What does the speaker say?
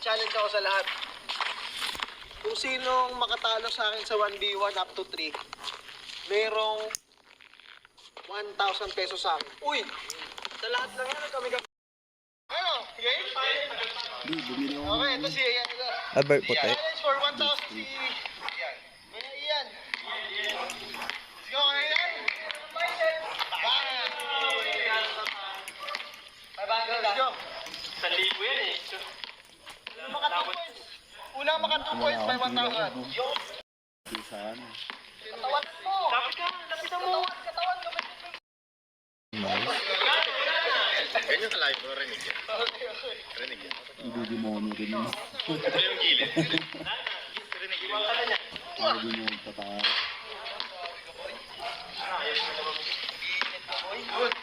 mag-challenge ako sa lahat. Kung sinong makatalo sa akin sa 1v1 up to 3, merong 1,000 pesos sa akin. Uy! Sa lahat lang yan, kami ka... Ano? Game? Okay, ito si Ian. Albert Puti. Challenge for 1,000 si Ian. May Ian. Let's go, Ian. Let's go. 1,000 yan eh. Unang maka 2 points by 1,000. Katawan mo. Lapitan mo. Katawan mo. Ganyan ka live, rinig yan. Rinig yan. Hindi mo rin yun. Ito yung gilid. Rinig yan. Hindi mo pataas. Good.